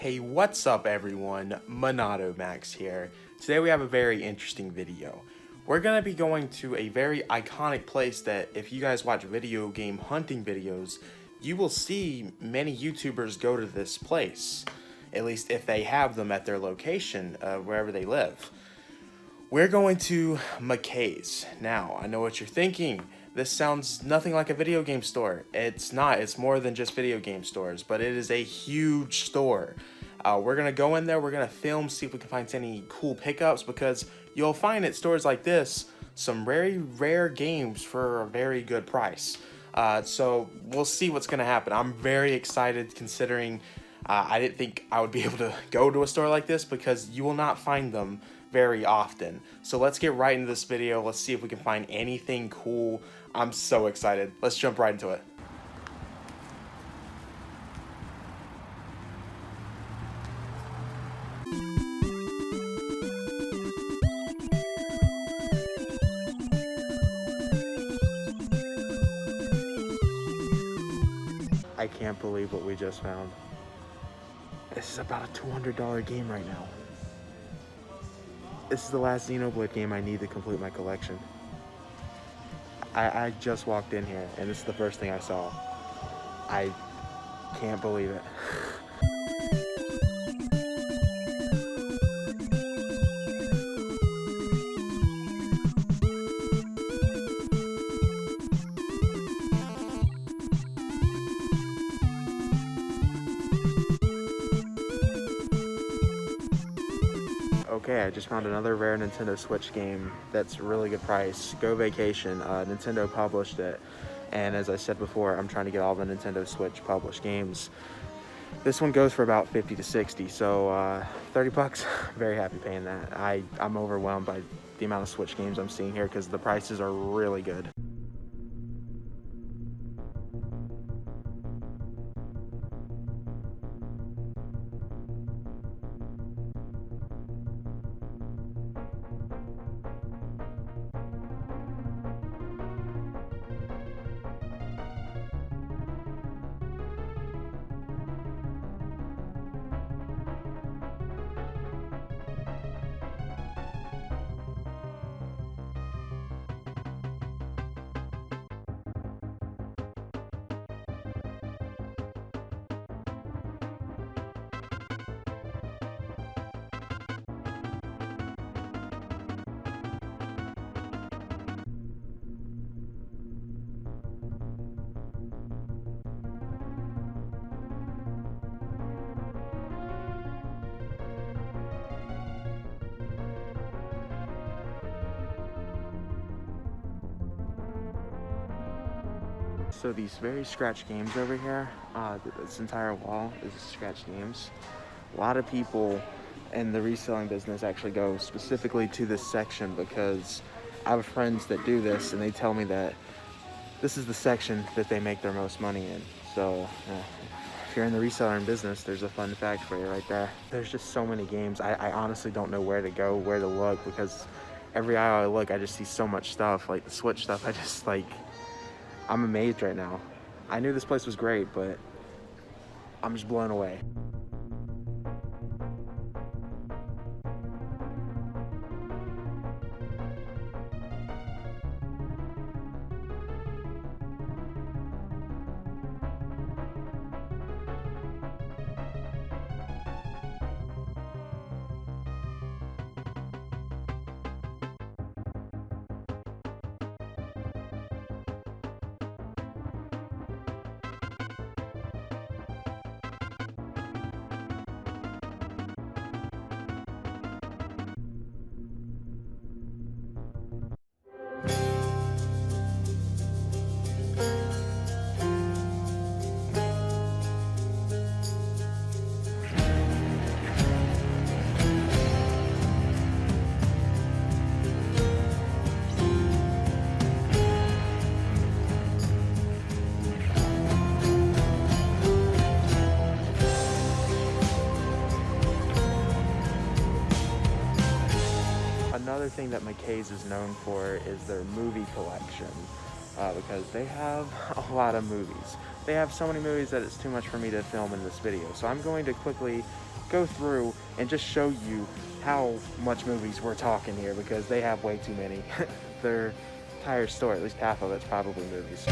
Hey, what's up everyone? MonadoMax here. Today we have a very interesting video. We're gonna be going to a very iconic place that if you guys watch video game hunting videos, you will see many YouTubers go to this place. At least if they have them at their location, wherever they live. We're going to McKay's. Now, I know what you're thinking. This sounds nothing like a video game store. It's not. It's more than just video game stores, but it is a huge store. We're going to go in there. We're going to film, see if we can find any cool pickups, because you'll find at stores like this some very rare games for a very good price. So we'll see what's going to happen. I'm very excited considering I didn't think I would be able to go to a store like this because you will not find them very often. So let's get right into this video. Let's see if we can find anything cool. I'm so excited. Let's jump right into it. I can't believe what we just found. This is about a $200 game right now. This is the last Xenoblade game I need to complete my collection. I just walked in here and this is the first thing I saw. I can't believe it. Okay, I just found another rare Nintendo Switch game that's a really good price. Go Vacation. Nintendo published it, and as I said before, I'm trying to get all the Nintendo Switch published games. This one goes for about 50 to 60, so 30 bucks. Very happy paying that. I'm overwhelmed by the amount of Switch games I'm seeing here because the prices are really good. So these very scratch games over here, this entire wall is scratch games. A lot of people in the reselling business actually go specifically to this section because I have friends that do this and they tell me that this is the section that they make their most money in. So if you're in the reselling business, there's a fun fact for you right there. There's just so many games. I honestly don't know where to go, where to look, because every aisle I look, I just see so much stuff, like the Switch stuff. I'm amazed right now. I knew this place was great, but I'm just blown away. Another thing that McKay's is known for is their movie collection, because they have a lot of movies. they have so many movies that it's too much for me to film in this video. So I'm going to quickly go through and just show you how much movies we're talking here, because they have way too many. Their entire store, at least half of it's probably movies.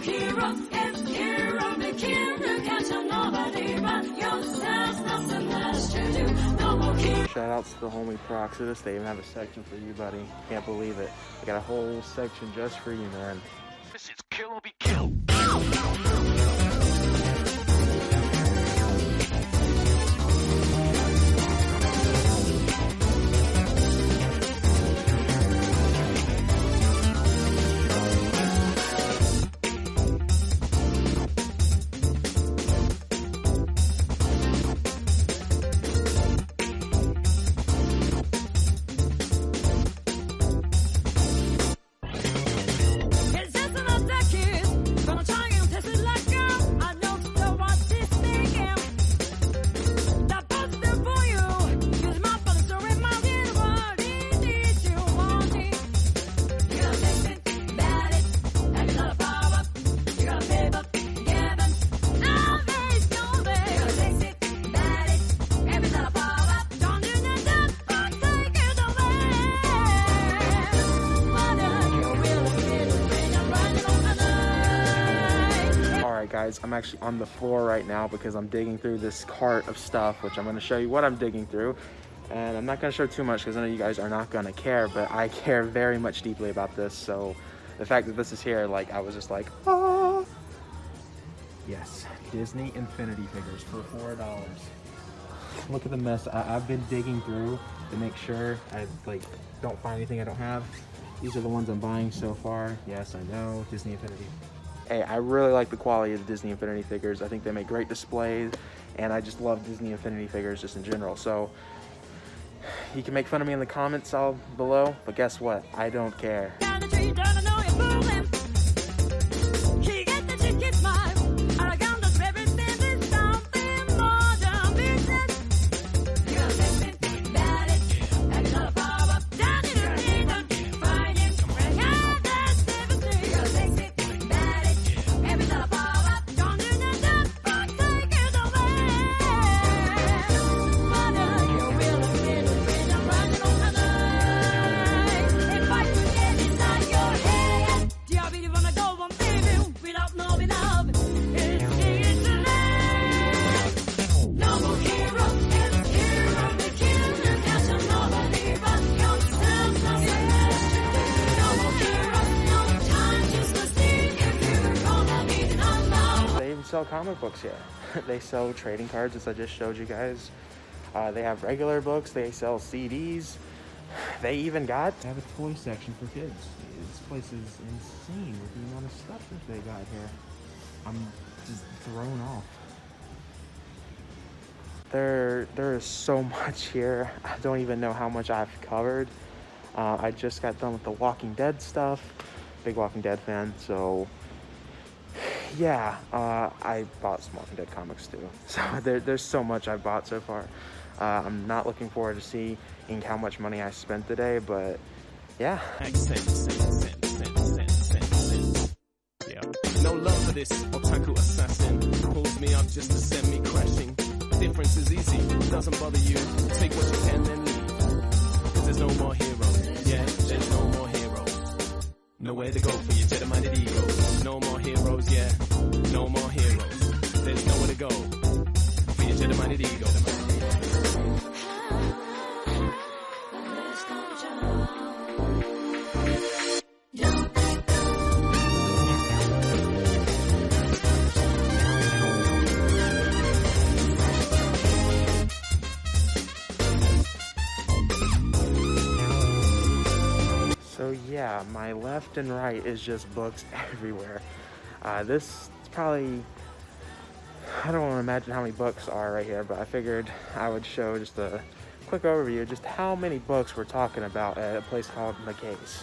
Hero, it's hero, the hero, catch nobody but yourself, nothing less to do. No more hero. Shout outs to the homie Proxidus. They even have a section for you, buddy. Can't believe it. They got a whole section just for you, man. This is Kill or Be Killed. Guys, I'm actually on the floor right now because I'm digging through this cart of stuff, which I'm going to show you what I'm digging through. And I'm not going to show too much because I know you guys are not going to care, but I care very much deeply about this. So the fact that this is here, like, I was just like, ah. Yes, Disney Infinity figures for $4. Look at the mess I've been digging through to make sure I don't find anything I don't have. These are the ones I'm buying so far. Yes, I know, Disney Infinity. Hey, I really like the quality of the Disney Infinity figures. I think they make great displays, and I just love Disney Infinity figures just in general. So you can make fun of me in the comments all below, but guess what? I don't care. Sell comic books here. They sell trading cards, as I just showed you guys. They have regular books. They sell CDs. They even have a toy section for kids. This place is insane with the amount of stuff that they got here. I'm just thrown off. There is so much here. I don't even know how much I've covered. I just got done with the Walking Dead stuff. Big Walking Dead fan, so yeah. I bought some Walking Dead comics too. So there's so much I've bought so far. I'm not looking forward to seeing how much money I spent today, but yeah. Yeah. No love for this otaku assassin. Pulls me up just to send me crashing. Difference is easy, doesn't bother you. Take what you can then leave. Cause there's no more heroes. Yeah, there's no more heroes. Nowhere to go for your Jedi-minded ego. No more heroes, yeah. No more heroes. There's nowhere to go for your Jedi-minded ego. So yeah, my left and right is just books everywhere. This is probably, I don't want to imagine how many books are right here, but I figured I would show just a quick overview of just how many books we're talking about at a place called McKay's.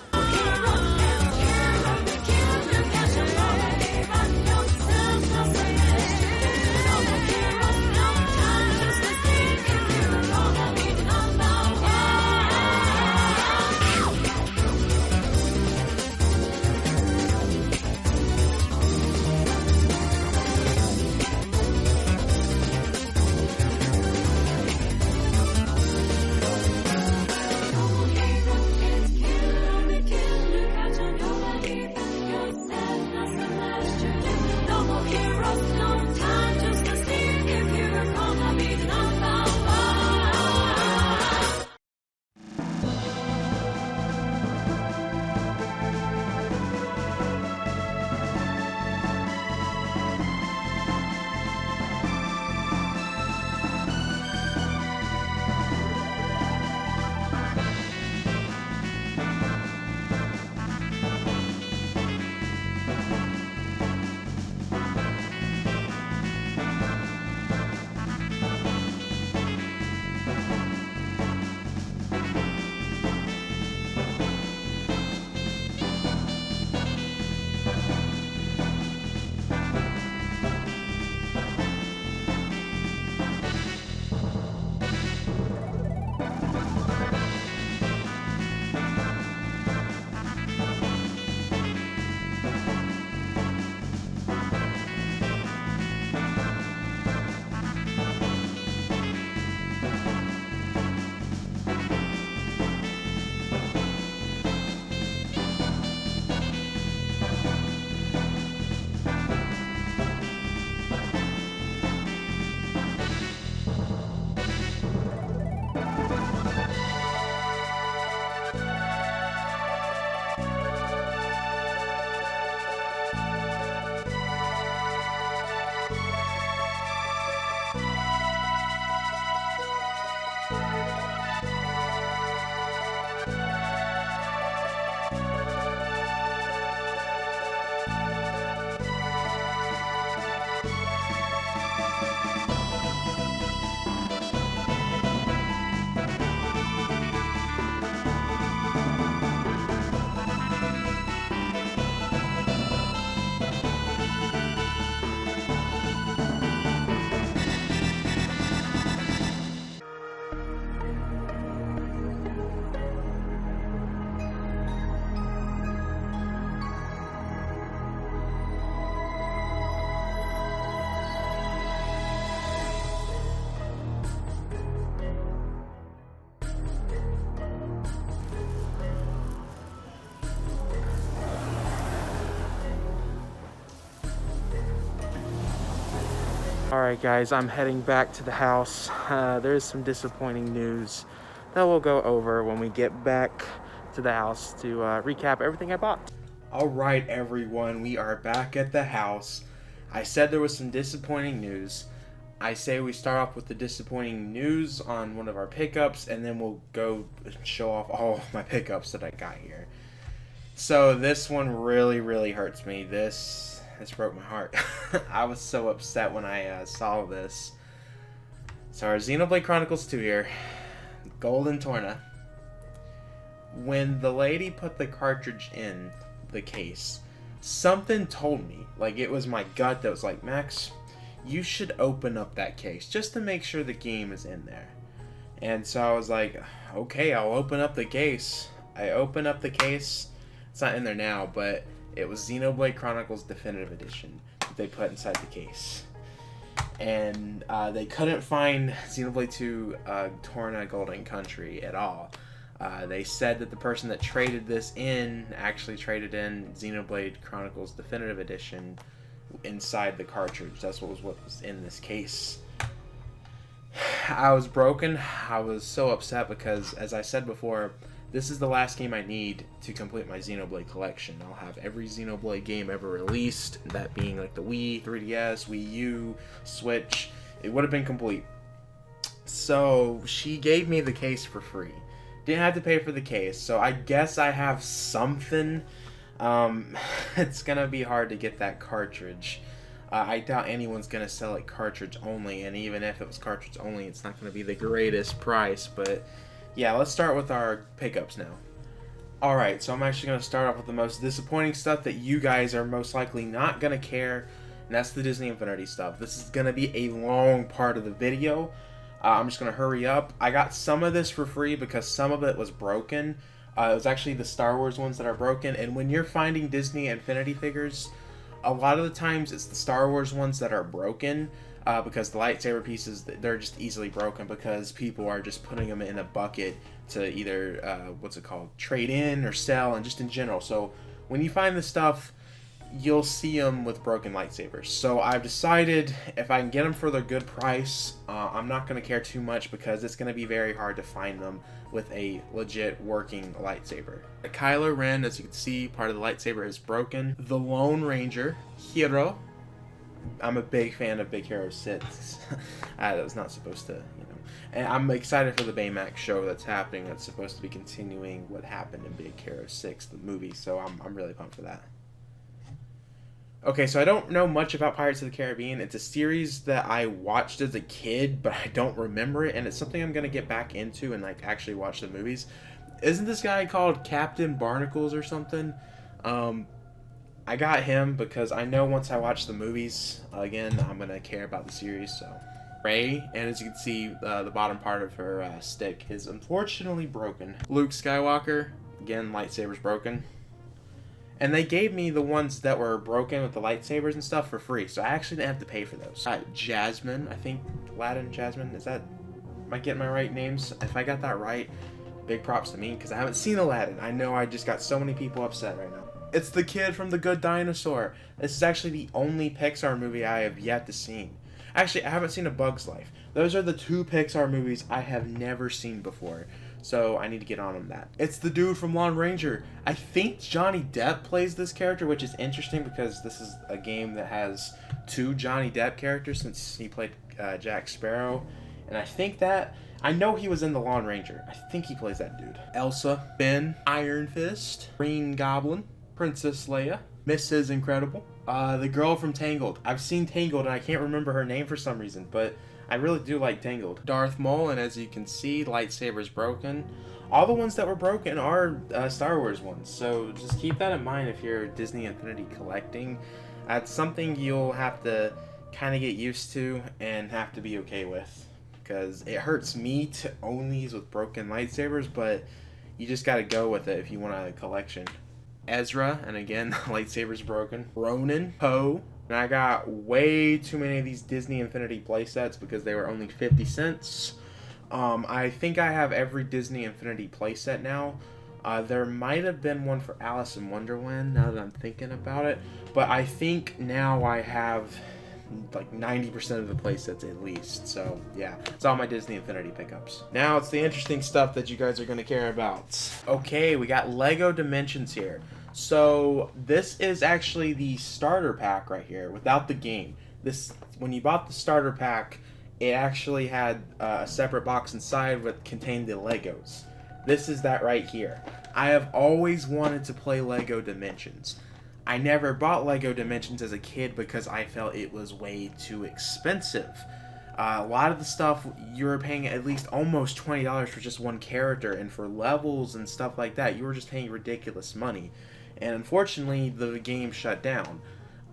Alright guys, I'm heading back to the house. There's some disappointing news that we'll go over when we get back to the house to recap everything I bought. Alright everyone, we are back at the house. I said there was some disappointing news. I say we start off with the disappointing news on one of our pickups, and then we'll go and show off all of my pickups that I got here. So this one really hurts me. This broke my heart. I was so upset when I saw this. So our Xenoblade Chronicles 2 here, Golden Torna. When the lady put the cartridge in the case, something told me, like it was my gut that was like, Max, you should open up that case just to make sure the game is in there. And so I was like, okay, I'll open up the case. I open up the case. It's not in there now, but it was Xenoblade Chronicles Definitive Edition that they put inside the case. And they couldn't find Xenoblade 2 Torna Golden Country at all. They said that the person that traded this in actually traded in Xenoblade Chronicles Definitive Edition inside the cartridge. That's what was in this case. I was broken. I was so upset because, as I said before, this is the last game I need to complete my Xenoblade collection. I'll have every Xenoblade game ever released, that being like the Wii, 3DS, Wii U, Switch. It would have been complete. So she gave me the case for free. Didn't have to pay for the case, so I guess I have something. It's gonna be hard to get that cartridge. I doubt anyone's gonna sell it cartridge only, and even if it was cartridge only, it's not gonna be the greatest price. But yeah, let's start with our pickups now. Alright, so I'm actually gonna start off with the most disappointing stuff that you guys are most likely not gonna care, and that's the Disney Infinity stuff. This is gonna be a long part of the video. I'm just going to hurry up. I got some of this for free because some of it was broken. It was actually the Star Wars ones that are broken. And when you're finding Disney Infinity figures, a lot of the times it's the Star Wars ones that are broken because the lightsaber pieces, they're just easily broken because people are just putting them in a bucket to either, trade in or sell, and just in general. So when you find this stuff, you'll see them with broken lightsabers. So I've decided if I can get them for their good price, I'm not going to care too much because it's going to be very hard to find them with a legit working lightsaber. Kylo Ren, as you can see, part of the lightsaber is broken. The Lone Ranger, Hero. I'm a big fan of Big Hero 6. That was not supposed to, you know. And I'm excited for the Baymax show that's happening. That's supposed to be continuing what happened in Big Hero 6, the movie. So I'm really pumped for that. Okay, so I don't know much about Pirates of the Caribbean. It's a series that I watched as a kid, but I don't remember it, and it's something I'm going to get back into and like actually watch the movies. Isn't this guy called Captain Barnacles or something? I got him because I know once I watch the movies, again, I'm going to care about the series, so. Rey, and as you can see, the bottom part of her stick is unfortunately broken. Luke Skywalker, again, lightsaber's broken. And they gave me the ones that were broken with the lightsabers and stuff for free, so I actually didn't have to pay for those. Jasmine, I think, Aladdin Jasmine, am I getting my right names? If I got that right, big props to me, because I haven't seen Aladdin. I know I just got so many people upset right now. It's the kid from The Good Dinosaur. This is actually the only Pixar movie I have yet to see. Actually, I haven't seen A Bug's Life. Those are the two Pixar movies I have never seen before. So I need to get on that. It's the dude from Lone Ranger. I think Johnny Depp plays this character, which is interesting because this is a game that has two Johnny Depp characters since he played Jack Sparrow. And I know he was in the Lone Ranger. I think he plays that dude. Elsa, Ben, Iron Fist, Green Goblin, Princess Leia, Mrs. Incredible, the girl from Tangled. I've seen Tangled and I can't remember her name for some reason, but I really do like Tangled. Darth Maul, and as you can see, lightsaber's broken. All the ones that were broken are Star Wars ones, so just keep that in mind if you're Disney Infinity collecting. That's something you'll have to kind of get used to and have to be okay with, because it hurts me to own these with broken lightsabers, but you just got to go with it if you want a collection. Ezra, and again, lightsaber's broken. Ronan, Poe. And I got way too many of these Disney Infinity playsets because they were only 50 cents. I think I have every Disney Infinity playset now. There might have been one for Alice in Wonderland now that I'm thinking about it. But I think now I have like 90% of the playsets at least. So yeah, it's all my Disney Infinity pickups. Now it's the interesting stuff that you guys are going to care about. Okay, we got Lego Dimensions here. So this is actually the starter pack right here without the game. When you bought the starter pack, it actually had a separate box inside that contained the Legos. This is that right here. I have always wanted to play Lego Dimensions. I never bought Lego Dimensions as a kid because I felt it was way too expensive. A lot of the stuff you were paying at least almost $20 for just one character, and for levels and stuff like that, you were just paying ridiculous money. And unfortunately, the game shut down.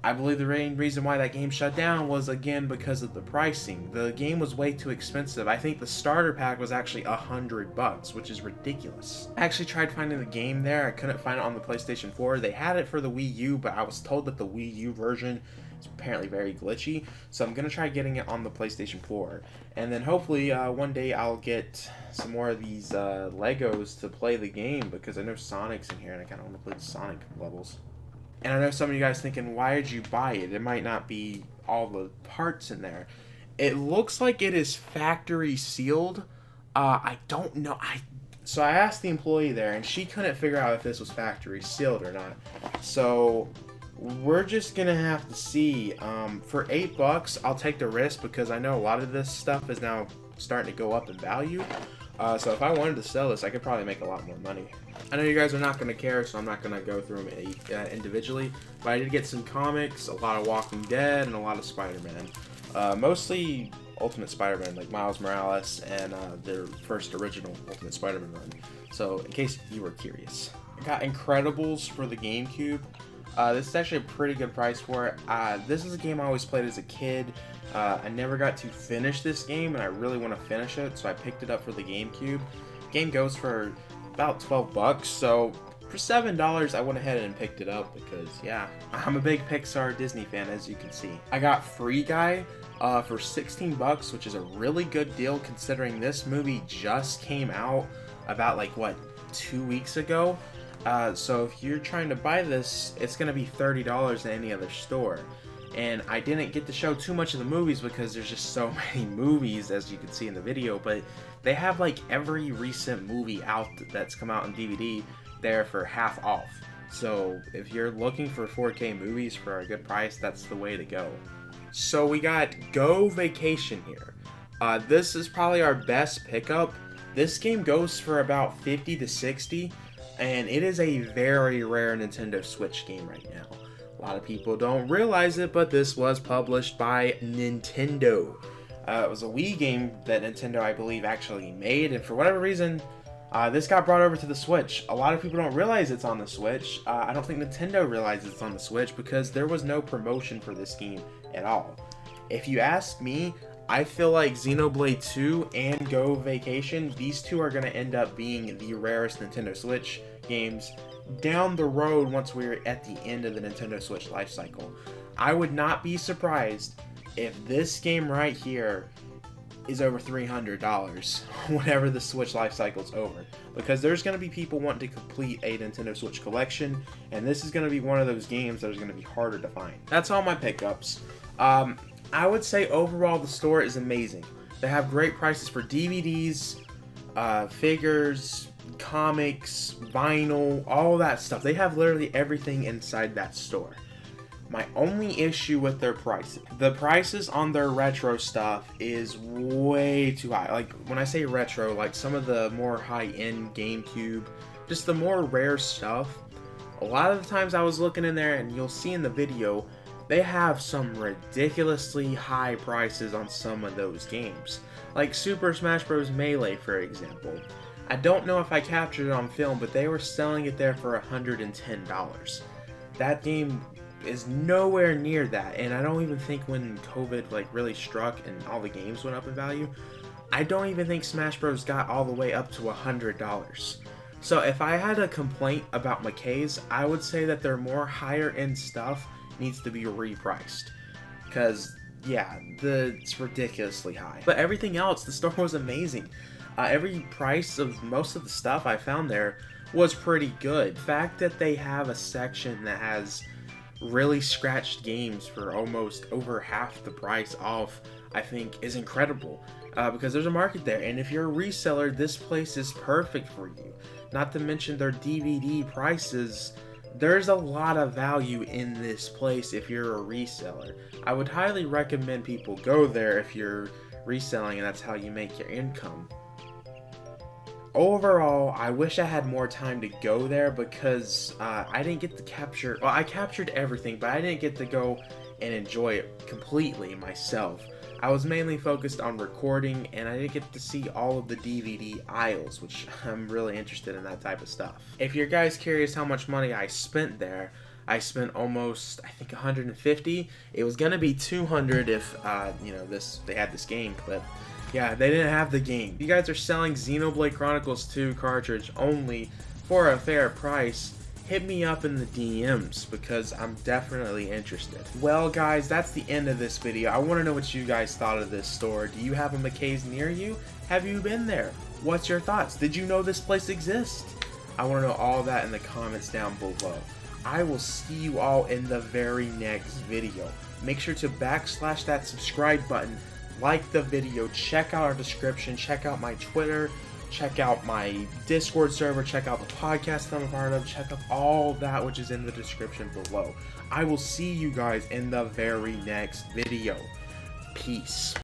I believe the main reason why that game shut down was, again, because of the pricing. The game was way too expensive. I think the starter pack was actually $100, which is ridiculous. I actually tried finding the game there. I couldn't find it on the PlayStation 4. They had it for the Wii U, but I was told that the Wii U version is apparently very glitchy. So I'm going to try getting it on the PlayStation 4. And then hopefully one day I'll get some more of these Legos to play the game, because I know Sonic's in here and I kind of want to play the Sonic levels. And I know some of you guys thinking, why did you buy it? It might not be all the parts in there. It looks like it is factory sealed. I don't know. So I asked the employee there, and she couldn't figure out if this was factory sealed or not. So we're just gonna have to see. For $8, I'll take the risk, because I know a lot of this stuff is now starting to go up in value. So if I wanted to sell this, I could probably make a lot more money. I know you guys are not going to care, so I'm not going to go through them individually, but I did get some comics, a lot of Walking Dead, and a lot of Spider-Man. Mostly Ultimate Spider-Man, like Miles Morales and their first original Ultimate Spider-Man run. So in case you were curious. I got Incredibles for the GameCube. This is actually a pretty good price for it. This is a game I always played as a kid. I never got to finish this game, and I really want to finish it, so I picked it up for the GameCube. Game goes for about $12, so for $7 I went ahead and picked it up, because yeah, I'm a big Pixar Disney fan, as you can see. I got Free Guy for $16, which is a really good deal considering this movie just came out about 2 weeks ago. So if you're trying to buy this, it's going to be $30 in any other store. And I didn't get to show too much of the movies because there's just so many movies, as you can see in the video, but they have every recent movie out that's come out on DVD there for half off. So if you're looking for 4K movies for a good price, that's the way to go. So we got Go Vacation here. This is probably our best pickup. This game goes for about 50 to 60, and it is a very rare Nintendo Switch game right now. A lot of people don't realize it, but this was published by Nintendo. It was a Wii game that Nintendo, I believe, actually made, and for whatever reason, this got brought over to the Switch. A lot of people don't realize it's on the Switch. I don't think Nintendo realizes it's on the Switch because there was no promotion for this game at all. If you ask me, I feel like Xenoblade 2 and Go Vacation, these two are going to end up being the rarest Nintendo Switch games down the road once we're at the end of the Nintendo Switch life cycle. I would not be surprised if this game right here is over $300 whenever the Switch life cycle's over, because there's going to be people wanting to complete a Nintendo Switch collection, and this is going to be one of those games that is going to be harder to find. That's all my pickups. I would say overall the store is amazing. They have great prices for DVDs, figures, comics, vinyl, all that stuff. They have literally everything inside that store. My only issue with their pricing, the prices on their retro stuff is way too high. Like when I say retro, like some of the more high-end GameCube, just the more rare stuff, a lot of the times I was looking in there, and you'll see in the video, they have some ridiculously high prices on some of those games. Like Super Smash Bros. Melee, for example. I don't know if I captured it on film, but they were selling it there for $110. That game is nowhere near that, and I don't even think when COVID really struck and all the games went up in value, I don't even think Smash Bros. Got all the way up to $100. So if I had a complaint about McKay's, I would say that their more higher end stuff needs to be repriced, because yeah, it's ridiculously high. But everything else, the store was amazing. Every price of most of the stuff I found there was pretty good. The fact that they have a section that has really scratched games for almost over half the price off, I think is incredible, because there's a market there, and if you're a reseller, this place is perfect for you. Not to mention their DVD prices. There's a lot of value in this place if you're a reseller. I would highly recommend people go there if you're reselling and that's how you make your income. Overall, I wish I had more time to go there because I didn't get to capture... Well, I captured everything, but I didn't get to go and enjoy it completely myself. I was mainly focused on recording, and I didn't get to see all of the DVD aisles, which I'm really interested in that type of stuff. If you're guys curious how much money I spent there, I spent almost, I think, 150. It was gonna be 200 if they had this game, but yeah, they didn't have the game. You guys are selling Xenoblade Chronicles 2 cartridge only for a fair price. Hit me up in the DMs because I'm definitely interested. Well guys, that's the end of this video. I want to know what you guys thought of this store. Do you have a McKay's near you? Have you been there? What's your thoughts? Did you know this place exists? I want to know all that in the comments down below. I will see you all in the very next video. Make sure to backslash that subscribe button, like the video, check out our description, check out my Twitter, check out my Discord server, check out the podcast I'm a part of, check out all that which is in the description below. I will see you guys in the very next video. Peace.